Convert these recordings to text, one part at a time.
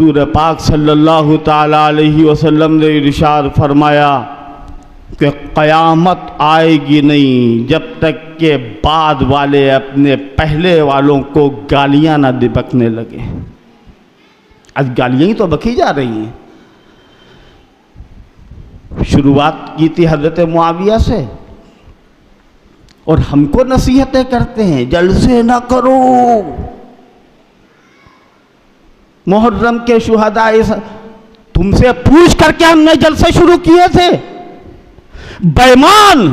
حضور پاک صلی اللہ تعالی علیہ وسلم نے ارشاد فرمایا کہ قیامت آئے گی نہیں جب تک کہ بعد والے اپنے پہلے والوں کو گالیاں نہ بکنے لگے. آج گالیاں ہی تو بکی جا رہی ہیں. شروعات کی تھی حضرت معاویہ سے، اور ہم کو نصیحتیں کرتے ہیں جلسے نہ کرو. محرم کے شہداء تم سے پوچھ کر کے ہم نے جلسے شروع کیے تھے. بے ایمان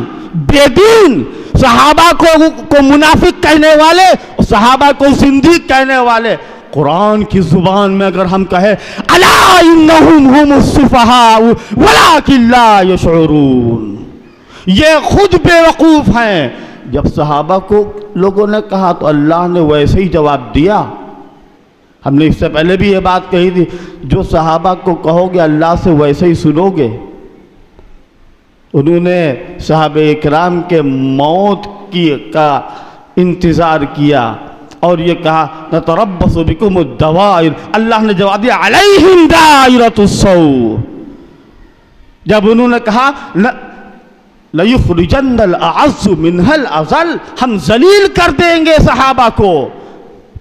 بے دین صحابہ کو منافق کہنے والے، صحابہ کو زندیق کہنے والے، قرآن کی زبان میں اگر ہم کہیں الا انہم ہم السفہاء ولکن لا یشعرون، یہ خود بے وقوف ہیں. جب صحابہ کو لوگوں نے کہا تو اللہ نے ویسے ہی جواب دیا. ہم نے اس سے پہلے بھی یہ بات کہی تھی، جو صحابہ کو کہو گے اللہ سے ویسے ہی سنو گے. انہوں نے صحابہ اکرام کے موت کا انتظار کیا اور یہ کہا نتربص بکم الدوائر. اللہ نے جواب دیا علیہم دائرۃ السوء. جب انہوں نے کہا لَيُخْرِجَنَّ الْأَعَزُّ مِنْهَا الْأَذَلَّ، ہم ذلیل کر دیں گے صحابہ کو.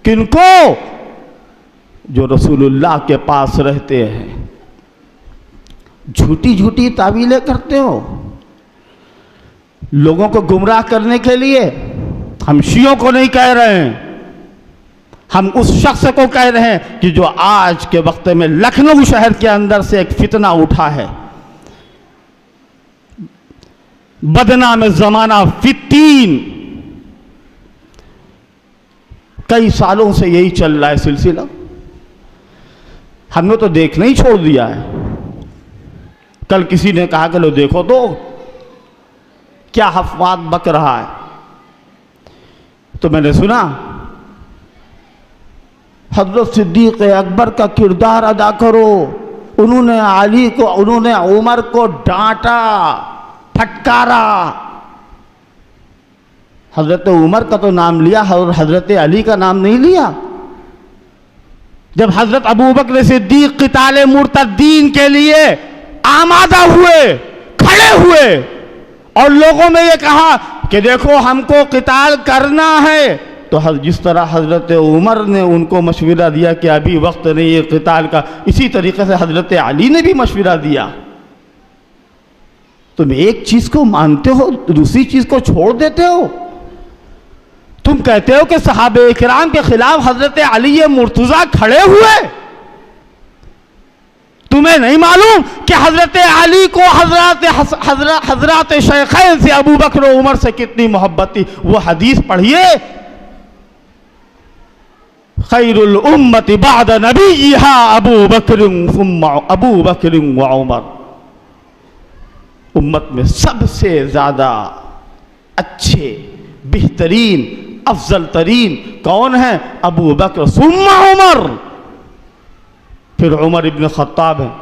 کن کو؟ جو رسول اللہ کے پاس رہتے ہیں. جھوٹی جھوٹی تعویلیں کرتے ہو لوگوں کو گمراہ کرنے کے لیے. ہم شیعوں کو نہیں کہہ رہے ہیں، ہم اس شخص کو کہہ رہے ہیں کہ جو آج کے وقت میں لکھنؤ شہر کے اندر سے ایک فتنہ اٹھا ہے. بدنام زمانہ فی-الدین، کئی سالوں سے یہی چل رہا ہے سلسلہ. ہم نے تو دیکھنا ہی چھوڑ دیا ہے. کل کسی نے کہا کہ لو دیکھو تو کیا حفوات بک رہا ہے. تو میں نے سنا حضرت صدیق اکبر کا کردار ادا کرو. انہوں نے علی کو، انہوں نے عمر کو ڈانٹا، پھٹکارا. حضرت عمر کا تو نام لیا اور حضرت علی کا نام نہیں لیا. جب حضرت ابوبکر صدیق قتال مرتدین کے لیے آمادہ ہوئے، کھڑے ہوئے اور لوگوں میں یہ کہا کہ دیکھو ہم کو قتال کرنا ہے، تو جس طرح حضرت عمر نے ان کو مشورہ دیا کہ ابھی وقت نہیں ہے قتال کا، اسی طریقے سے حضرت علی نے بھی مشورہ دیا. تم ایک چیز کو مانتے ہو دوسری چیز کو چھوڑ دیتے ہو. تم کہتے ہو کہ صحابہ اکرام کے خلاف حضرت علی مرتضیٰ کھڑے ہوئے. تمہیں نہیں معلوم کہ حضرت علی کو حضرات شیخین سے ابو بکر و عمر سے کتنی محبت تھی. وہ حدیث پڑھیے، خیر الامت بعد نبیہا ابو بکر و عمر. امت میں سب سے زیادہ اچھے، بہترین، افضل ترین کون ہیں؟ ابو بکر ثم عمر، پھر عمر ابن خطاب ہیں.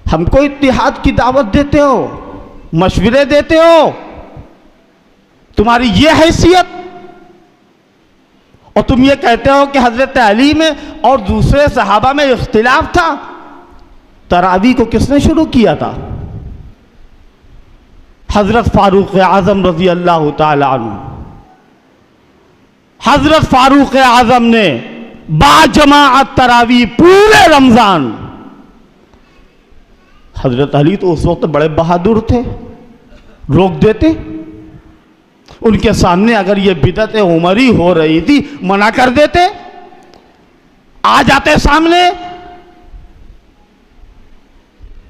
ہم کو اتحاد کی دعوت دیتے ہو، مشورے دیتے ہو. تمہاری یہ حیثیت، اور تم یہ کہتے ہو کہ حضرت علی میں اور دوسرے صحابہ میں اختلاف تھا. تراویح کو کس نے شروع کیا تھا؟ حضرت فاروق اعظم رضی اللہ تعالی عنہ. حضرت فاروق اعظم نے با جماعت تراویح پورے رمضان. حضرت علی تو اس وقت بڑے بہادر تھے، روک دیتے. ان کے سامنے اگر یہ بدعت عمری ہو رہی تھی منع کر دیتے. آ جاتے سامنے.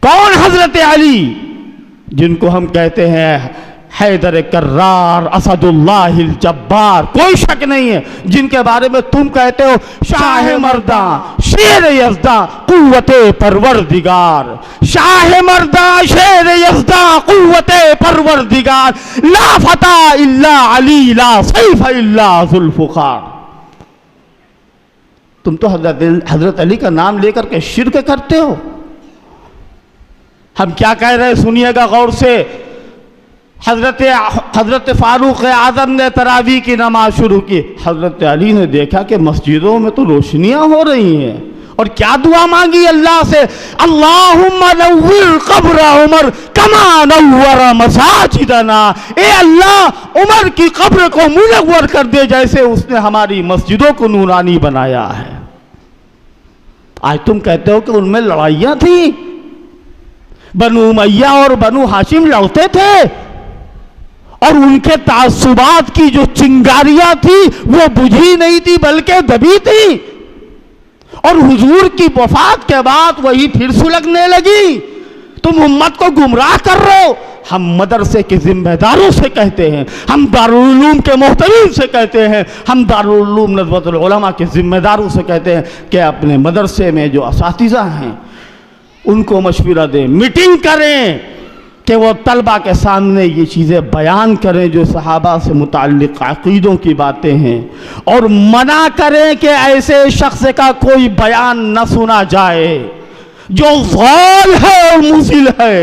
کون؟ حضرت علی، جن کو ہم کہتے ہیں حیدر کرار، اسد اللہ الجبار. کوئی شک نہیں ہے جن کے بارے میں تم کہتے ہو شاہ مرداں، شیر یزداں، قوت پروردگار. شاہ مرداں، شیر یزداں، قوت پروردگار. لا فتح الا علی، لا سیف الا ذوالفقار. تم تو حضرت علی کا نام لے کر کے شرک کرتے ہو. ہم کیا کہہ رہے ہیں سنیے گا غور سے. حضرت فاروق اعظم نے تراویح کی نماز شروع کی. حضرت علی نے دیکھا کہ مسجدوں میں تو روشنیاں ہو رہی ہیں اور کیا دعا مانگی اللہ سے؟ اللہم نور قبر عمر کما نور مساجدنا، اے اللہ عمر کی قبر کو منور کر دے جیسے اس نے ہماری مسجدوں کو نورانی بنایا ہے۔ آج تم کہتے ہو کہ ان میں لڑائیاں تھیں، بنو امیہ اور بنو ہاشم لڑتے تھے، اور ان کے تعصبات کی جو چنگاریاں تھی وہ بجھی نہیں تھی بلکہ دبی تھی، اور حضور کی وفات کے بعد وہی پھر سلگنے لگی۔ تم امت کو گمراہ کر رہے ہو۔ ہم مدرسے کے ذمہ داروں سے کہتے ہیں، ہم دارالعلوم کے محترم سے کہتے ہیں، ہم دارالعلوم ندوۃ العلماء کے ذمہ داروں سے کہتے ہیں کہ اپنے مدرسے میں جو اساتذہ ہیں ان کو مشورہ دیں، میٹنگ کریں کہ وہ طلبہ کے سامنے یہ چیزیں بیان کریں جو صحابہ سے متعلق عقیدوں کی باتیں ہیں، اور منع کریں کہ ایسے شخص کا کوئی بیان نہ سنا جائے جو ضال ہے اور مضل ہے۔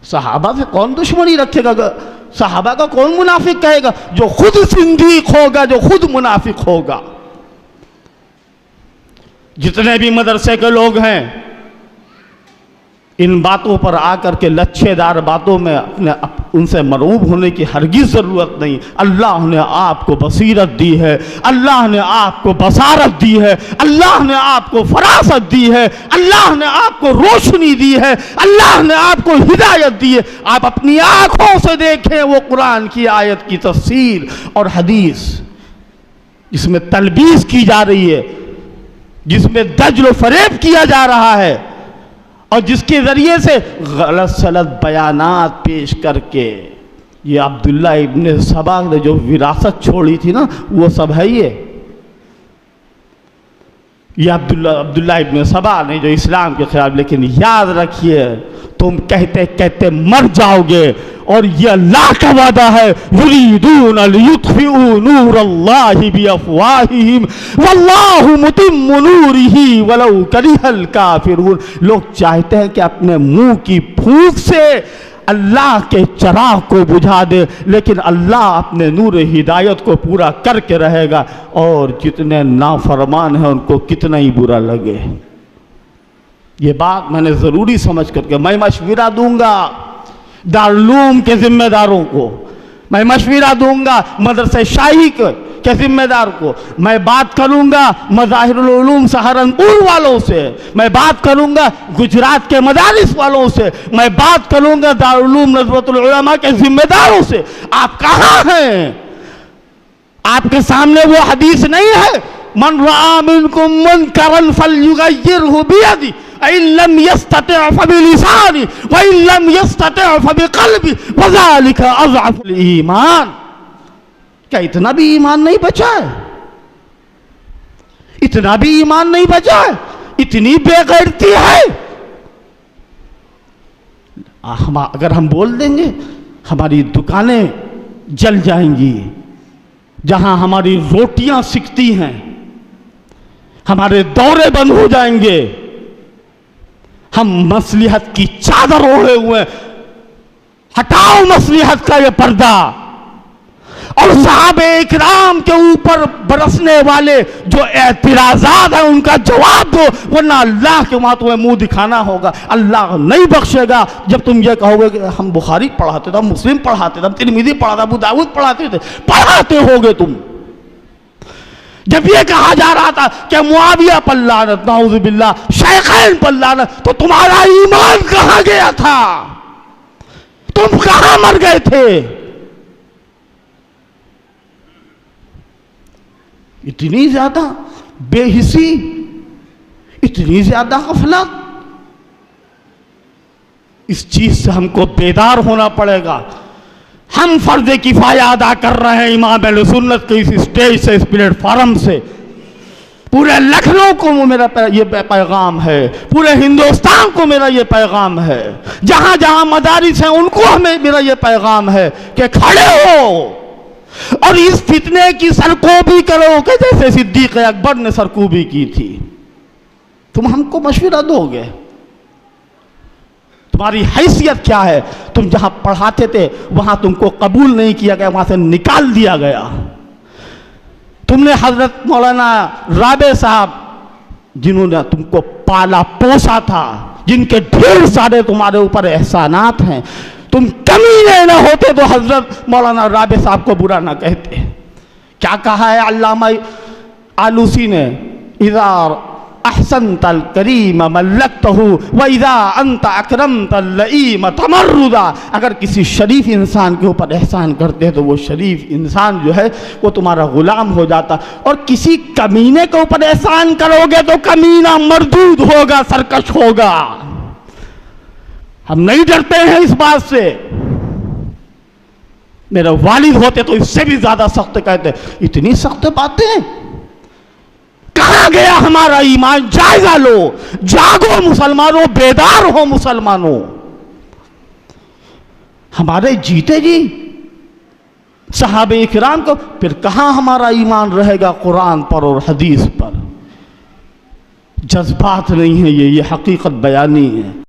صحابہ سے کون دشمنی رکھے گا؟ صحابہ کا کون منافق کہے گا؟ جو خود زندیق ہوگا، جو خود منافق ہوگا۔ جتنے بھی مدرسے کے لوگ ہیں ان باتوں پر آ کر کے لچھے دار باتوں میں ان سے مرعوب ہونے کی ہرگز ضرورت نہیں۔ اللہ نے آپ کو بصیرت دی ہے، اللہ نے آپ کو بصارت دی ہے، اللہ نے آپ کو فراست دی ہے، اللہ نے آپ کو روشنی دی ہے، اللہ نے آپ کو ہدایت دی ہے۔ آپ اپنی آنکھوں سے دیکھیں وہ قرآن کی آیت کی تفسیر اور حدیث جس میں تلبیس کی جا رہی ہے، جس میں دجل و فریب کیا جا رہا ہے، اور جس کے ذریعے سے غلط سلط بیانات پیش کر کے یہ عبداللہ ابن سبا نے جو وراثت چھوڑی تھی نا وہ سب ہے۔ یہ عبداللہ ابن سبا نے جو اسلام کے خلاف، لیکن یاد رکھیے تم کہتے کہتے مر جاؤ گے، اور یہ اللہ کا وعدہ ہے یریدون لیطفئوا نور اللہ بافواہہم واللہ متم نورہ ولو کرہ الکافرون۔ لوگ چاہتے ہیں کہ اپنے منہ کی پھونک سے اللہ کے چراغ کو بجھا دے، لیکن اللہ اپنے نور ہدایت کو پورا کر کے رہے گا، اور جتنے نافرمان ہیں ان کو کتنا ہی برا لگے۔ یہ بات میں نے ضروری سمجھ کر کے میں مشورہ دوں گا دارالعلوم کے ذمہ داروں کو، میں مشورہ دوں گا مدرسہ شاہی کے ذمہ دار کو، میں بات کروں گا مظاہر العلوم سہارنپور والوں سے، میں بات کروں گا گجرات کے مدارس والوں سے، میں بات کروں گا دارالعلوم ندوۃ العلماء کے ذمہ داروں سے۔ آپ کہاں ہیں؟ آپ کے سامنے وہ حدیث نہیں ہے من رأى منكم منكرا فليغيره بيده وإن لم يستطع فبلسانه وإن لم يستطع فبقلبه وذلك أضعف الإيمان۔ کیا اتنا بھی ایمان نہیں بچا ہے؟ اتنا بھی ایمان نہیں بچا ہے؟ اتنی بے غیرتی ہے؟ اگر ہم بول دیں گے ہماری دکانیں جل جائیں گی، جہاں ہماری روٹیاں سکتی ہیں، ہمارے دورے بند ہو جائیں گے، ہم مصلحت کی چادر اوڑھے ہوئے، ہٹاؤ مصلحت کا یہ پردہ، اور صحابہ اکرام کے اوپر برسنے والے جو اعتراضات ہیں ان کا جواب دو، ورنہ اللہ کے وہاں تمہیں منہ دکھانا ہوگا۔ اللہ نہیں بخشے گا جب تم یہ کہو گے کہ ہم بخاری پڑھاتے تھے، ہم مسلم پڑھاتے تھے، ہم ترمذی پڑھاتے ابو داؤد پڑھاتے تھے، پڑھاتے ہوگے تم۔ جب یہ کہا جا رہا تھا کہ معاویہ پر لعنت، نعوذ باللہ، شیخین پر لعنت، تو تمہارا ایمان کہاں گیا تھا؟ تم کہاں مر گئے تھے؟ اتنی زیادہ بے حسی، اتنی زیادہ غفلت، اس چیز سے ہم کو بیدار ہونا پڑے گا۔ ہم فرض کفایہ ادا کر رہے ہیں امام اہل سنت کے اس اسٹیج سے، اس پلیٹ فارم سے۔ پورے لکھنؤ کو میرا یہ پیغام ہے، پورے ہندوستان کو میرا یہ پیغام ہے، جہاں جہاں مدارس ہیں ان کو میرا یہ پیغام ہے کہ کھڑے ہو اور اس فتنے کی سرکوبی کرو کہ جیسے صدیق اکبر نے سرکوبی کی تھی۔ تم ہم کو مشورہ دو گے؟ تمہاری حیثیت کیا ہے؟ تم جہاں پڑھاتے تھے وہاں تم کو قبول نہیں کیا گیا، وہاں سے نکال دیا گیا۔ تم نے حضرت مولانا رابع صاحب جنہوں نے تم کو پالا پوسا تھا، جن کے ڈھیر سارے تمہارے اوپر احسانات ہیں، تم کمینے نہ ہوتے تو حضرت مولانا رابع صاحب کو برا نہ کہتے۔ کیا کہا ہے علامہ آلوسی نے؟ اذا احسنت الکریم ملکتہ واذا انت اکرمت اللئیم تمردا۔ اگر کسی شریف انسان کے اوپر احسان کرتے ہیں تو وہ شریف انسان جو ہے وہ تمہارا غلام ہو جاتا، اور کسی کمینے کے اوپر احسان کرو گے تو کمینہ مردود ہوگا، سرکش ہوگا۔ ہم نہیں ڈرتے ہیں اس بات سے۔ میرے والد ہوتے تو اس سے بھی زیادہ سخت کہتے، اتنی سخت باتیں؟ کہاں گیا ہمارا ایمان؟ جائزہ لو، جاگو مسلمانوں، بیدار ہو مسلمانوں۔ ہمارے جیتے جی صحابہ اکرام کو، پھر کہاں ہمارا ایمان رہے گا قرآن پر اور حدیث پر؟ جذبات نہیں ہیں، یہ حقیقت بیانی ہے۔